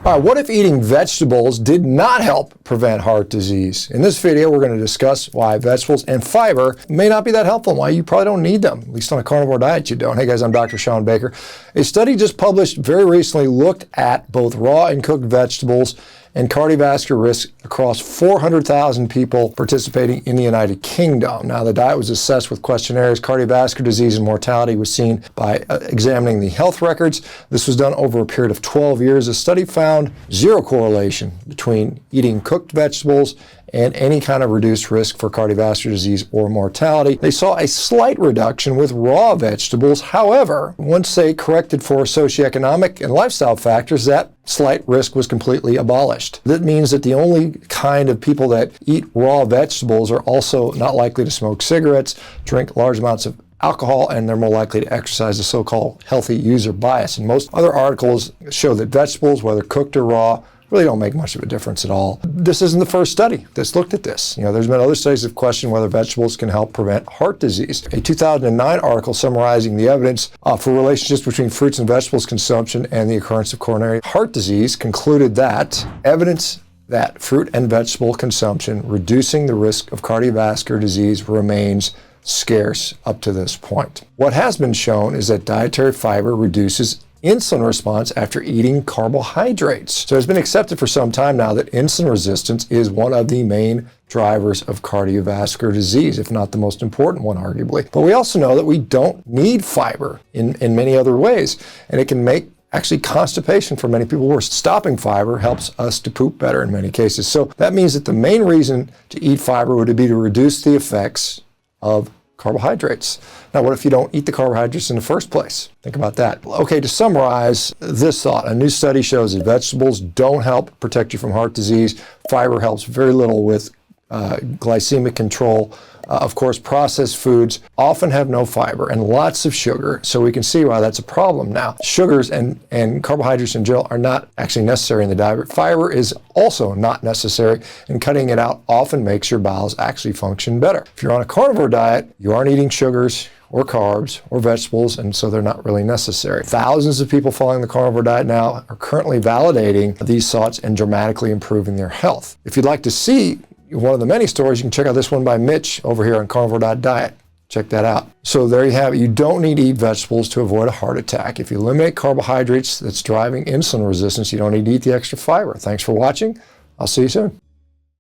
All right, what if eating vegetables did not help prevent heart disease? In this video, we're going to discuss why vegetables and fiber may not be that helpful and why you probably don't need them. At least on a carnivore diet, you don't. Hey guys, I'm Dr. Shawn Baker. A study just published very recently looked at both raw and cooked vegetables and cardiovascular risk across 400,000 people participating in the United Kingdom. Now, the diet was assessed with questionnaires. Cardiovascular disease and mortality was seen by examining the health records. This was done over a period of 12 years. The study found zero correlation between eating cooked vegetables and any kind of reduced risk for cardiovascular disease or mortality. They saw a slight reduction with raw vegetables. However, once they corrected for socioeconomic and lifestyle factors, that slight risk was completely abolished. That means that the only kind of people that eat raw vegetables are also not likely to smoke cigarettes, drink large amounts of alcohol, and they're more likely to exercise the so-called healthy user bias. And most other articles show that vegetables, whether cooked or raw, really don't make much of a difference at all. This isn't the first study that's looked at this. There's been other studies that have questioned whether vegetables can help prevent heart disease. A 2009 article summarizing the evidence for relationships between fruits and vegetables consumption and the occurrence of coronary heart disease concluded that evidence that fruit and vegetable consumption reducing the risk of cardiovascular disease remains scarce up to this point. What has been shown is that dietary fiber reduces insulin response after eating carbohydrates. So it's been accepted for some time now that insulin resistance is one of the main drivers of cardiovascular disease, if not the most important one, arguably. But we also know that we don't need fiber in many other ways, and it can make actually constipation for many people worse. Stopping fiber helps us to poop better in many cases. So that means that the main reason to eat fiber would be to reduce the effects of carbohydrates. Now, what if you don't eat the carbohydrates in the first place? Think about that. Okay, to summarize this thought, a new study shows that vegetables don't help protect you from heart disease. Fiber helps very little with glycemic control. Of course, processed foods often have no fiber and lots of sugar, so we can see why that's a problem now. Sugars and carbohydrates in general are not actually necessary in the diet, but fiber is also not necessary, and cutting it out often makes your bowels actually function better. If you're on a carnivore diet, you aren't eating sugars or carbs or vegetables, and so they're not really necessary. Thousands of people following the carnivore diet now are currently validating these thoughts and dramatically improving their health. If you'd like to see one of the many stories, you can check out this one by Mitch over here on Carnivore Diet. Check that out. So there you have it. You don't need to eat vegetables to avoid a heart attack. If you eliminate carbohydrates that's driving insulin resistance, you don't need to eat the extra fiber. Thanks for watching. I'll see you soon.